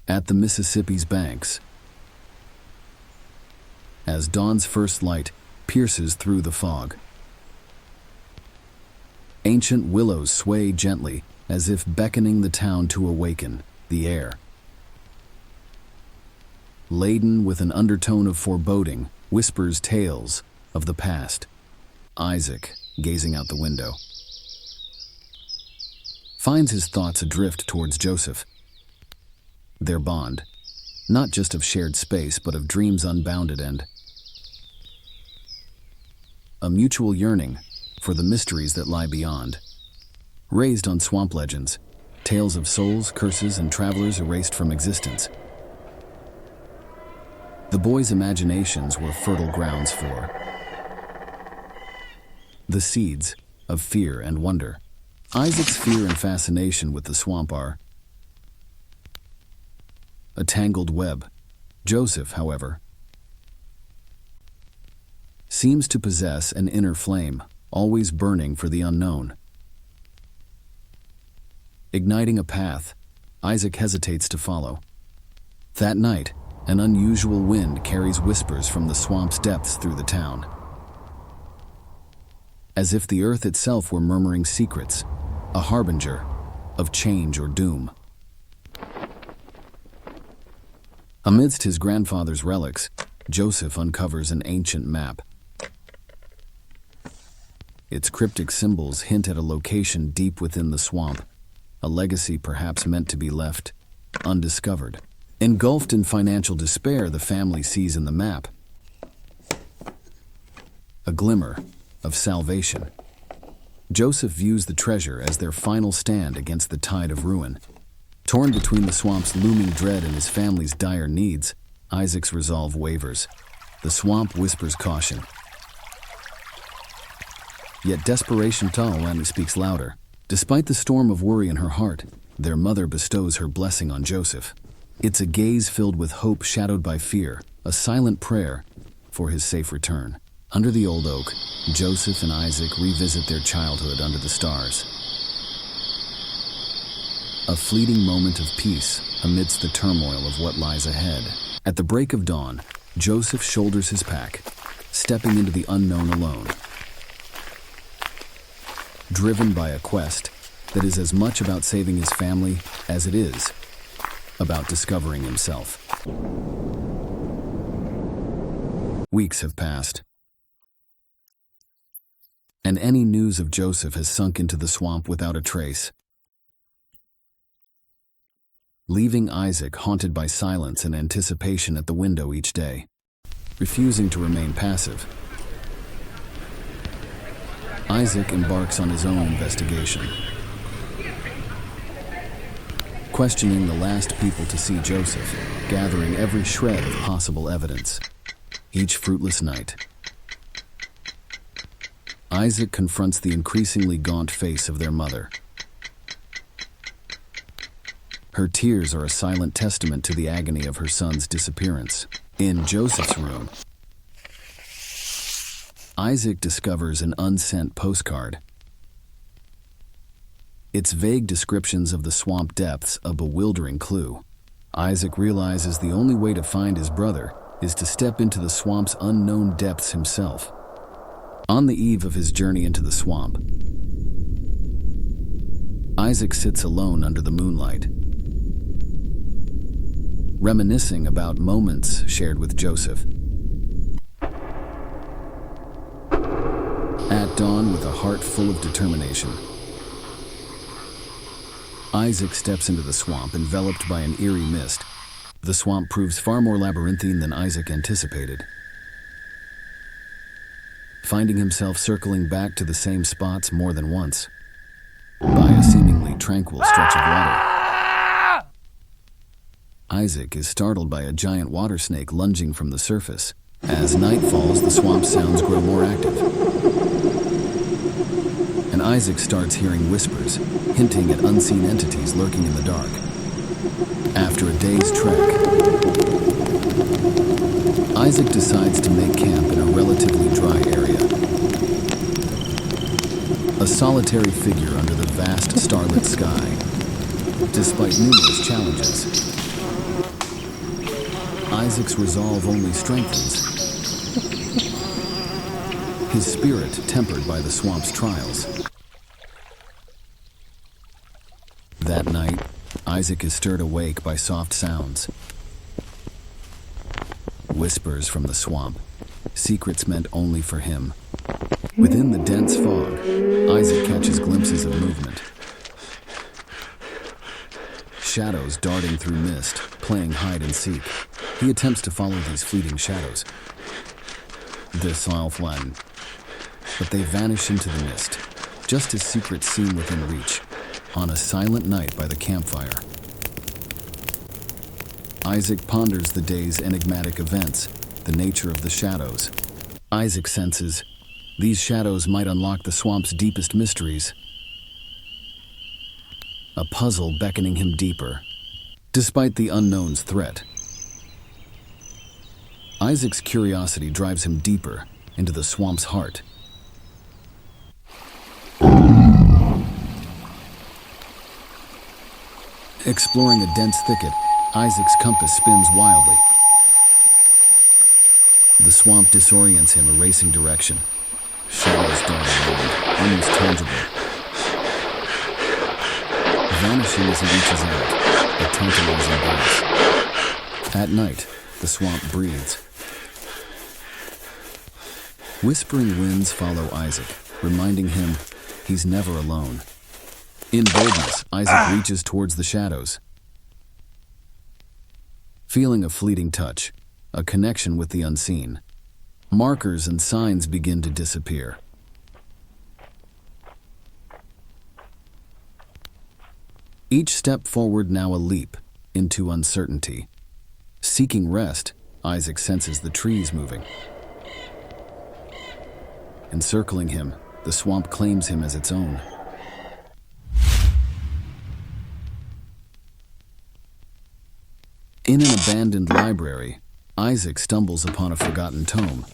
at the Mississippi's banks. As dawn's first light pierces through the fog, ancient willows sway gently as if beckoning the town to awaken. The air, laden with an undertone of foreboding, whispers tales of the past. Isaac, gazing out the window, finds his thoughts adrift towards Joseph. Their bond, not just of shared space, but of dreams unbounded and a mutual yearning for the mysteries that lie beyond. Raised on swamp legends, tales of souls, curses, and travelers erased from existence, the boys' imaginations were fertile grounds for the seeds of fear and wonder. Isaac's fear and fascination with the swamp are a tangled web. Joseph, however, seems to possess an inner flame, always burning for the unknown. Igniting a path Isaac hesitates to follow. That night, an unusual wind carries whispers from the swamp's depths through the town, as if the earth itself were murmuring secrets, a harbinger of change or doom. Amidst his grandfather's relics, Joseph uncovers an ancient map. Its cryptic symbols hint at a location deep within the swamp, a legacy perhaps meant to be left undiscovered. Engulfed in financial despair, the family sees in the map a glimmer of salvation. Joseph views the treasure as their final stand against the tide of ruin. Torn between the swamp's looming dread and his family's dire needs, Isaac's resolve wavers. The swamp whispers caution. Yet desperation Talawani speaks louder. Despite the storm of worry in her heart, their mother bestows her blessing on Joseph. It's a gaze filled with hope shadowed by fear, a silent prayer for his safe return. Under the old oak, Joseph and Isaac revisit their childhood under the stars. A fleeting moment of peace amidst the turmoil of what lies ahead. At the break of dawn, Joseph shoulders his pack, stepping into the unknown alone, driven by a quest that is as much about saving his family as it is about discovering himself. Weeks have passed, and any news of Joseph has sunk into the swamp without a trace, leaving Isaac haunted by silence and anticipation at the window each day. Refusing to remain passive, Isaac embarks on his own investigation, questioning the last people to see Joseph, gathering every shred of possible evidence. Each fruitless night, Isaac confronts the increasingly gaunt face of their mother. Her tears are a silent testament to the agony of her son's disappearance. In Joseph's room, Isaac discovers an unsent postcard. Its vague descriptions of the swamp depths a bewildering clue. Isaac realizes the only way to find his brother is to step into the swamp's unknown depths himself. On the eve of his journey into the swamp, Isaac sits alone under the moonlight, reminiscing about moments shared with Joseph. At dawn, with a heart full of determination, Isaac steps into the swamp, enveloped by an eerie mist. The swamp proves far more labyrinthine than Isaac anticipated, finding himself circling back to the same spots more than once, by a seemingly tranquil stretch of water. Isaac is startled by a giant water snake lunging from the surface. As night falls, the swamp sounds grow more active, and Isaac starts hearing whispers, hinting at unseen entities lurking in the dark. After a day's trek, Isaac decides to make camp in a relatively dry area. A solitary figure under the vast starlit sky. Despite numerous challenges, Isaac's resolve only strengthens, his spirit tempered by the swamp's trials. That night, Isaac is stirred awake by soft sounds. Whispers from the swamp, secrets meant only for him. Within the dense fog, Isaac catches glimpses of movement. Shadows darting through mist, playing hide and seek. He attempts to follow these fleeting shadows. This one, but they vanish into the mist, just as secrets seem within reach, on a silent night by the campfire. Isaac ponders the day's enigmatic events, the nature of the shadows. Isaac senses these shadows might unlock the swamp's deepest mysteries, a puzzle beckoning him deeper, despite the unknown's threat. Isaac's curiosity drives him deeper into the swamp's heart. Exploring a dense thicket, Isaac's compass spins wildly. The swamp disorients him, erasing direction. Shadows dart around, almost tangible. Vanishing as he reaches out, a tantalizing voice. At night, the swamp breathes. Whispering winds follow Isaac, reminding him he's never alone. In boldness, Isaac reaches towards the shadows. Feeling a fleeting touch, a connection with the unseen. Markers and signs begin to disappear. Each step forward now a leap into uncertainty. Seeking rest, Isaac senses the trees moving. Encircling him, the swamp claims him as its own. In an abandoned library, Isaac stumbles upon a forgotten tome,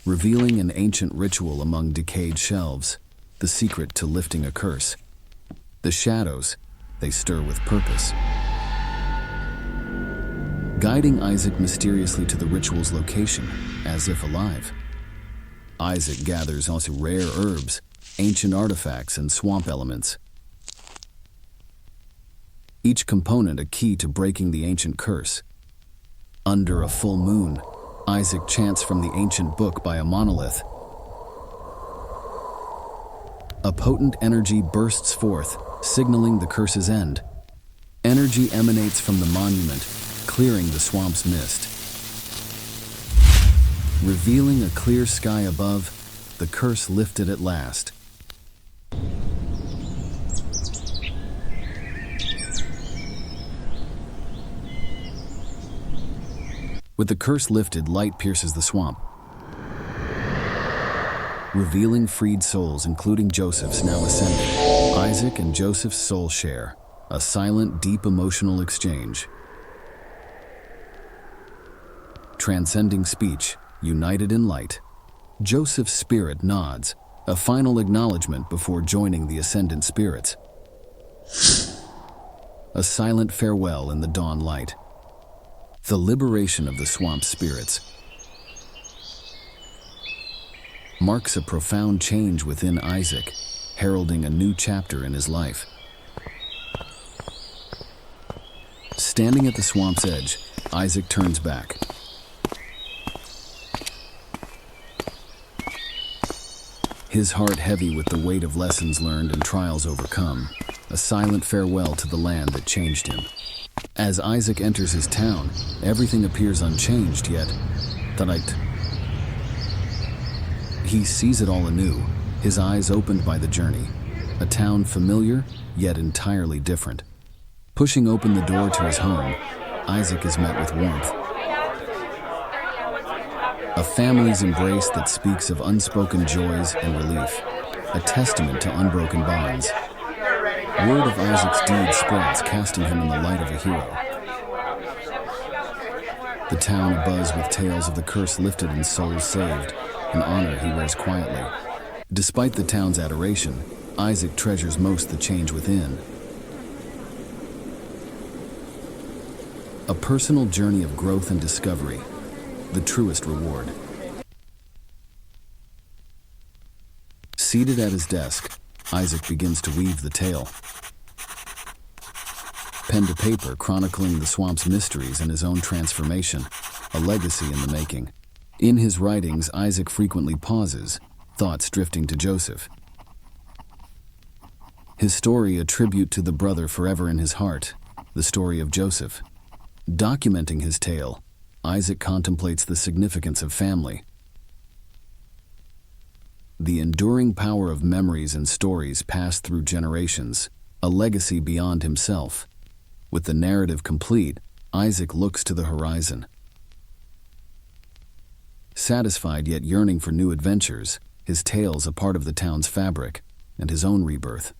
revealing an ancient ritual among decayed shelves, the secret to lifting a curse. The shadows, they stir with purpose, guiding Isaac mysteriously to the ritual's location, as if alive. Isaac gathers also rare herbs, ancient artifacts, and swamp elements, each component a key to breaking the ancient curse. Under a full moon, Isaac chants from the ancient book by a monolith. A potent energy bursts forth, signaling the curse's end. Energy emanates from the monument, clearing the swamp's mist. Revealing a clear sky above, the curse lifted at last. With the curse lifted, light pierces the swamp, revealing freed souls, including Joseph's, now ascending. Isaac and Joseph's soul share a silent, deep emotional exchange. Transcending speech, united in light, Joseph's spirit nods, a final acknowledgement before joining the ascendant spirits. A silent farewell in the dawn light. The liberation of the swamp spirits marks a profound change within Isaac, heralding a new chapter in his life. Standing at the swamp's edge, Isaac turns back. His heart heavy with the weight of lessons learned and trials overcome, a silent farewell to the land that changed him. As Isaac enters his town, everything appears unchanged, yet he sees it all anew, his eyes opened by the journey. A town familiar, yet entirely different. Pushing open the door to his home, Isaac is met with warmth. A family's embrace that speaks of unspoken joys and relief, a testament to unbroken bonds. Word of Isaac's deed spreads, casting him in the light of a hero. The town abuzz with tales of the curse lifted and souls saved, an honor he wears quietly. Despite the town's adoration, Isaac treasures most the change within. A personal journey of growth and discovery, the truest reward. Seated at his desk, Isaac begins to weave the tale. Pen to paper chronicling the swamp's mysteries and his own transformation, a legacy in the making. In his writings, Isaac frequently pauses, thoughts drifting to Joseph. His story a tribute to the brother forever in his heart, the story of Joseph. Documenting his tale, Isaac contemplates the significance of family. The enduring power of memories and stories passed through generations, a legacy beyond himself. With the narrative complete, Isaac looks to the horizon. Satisfied yet yearning for new adventures, his tale's a part of the town's fabric and his own rebirth.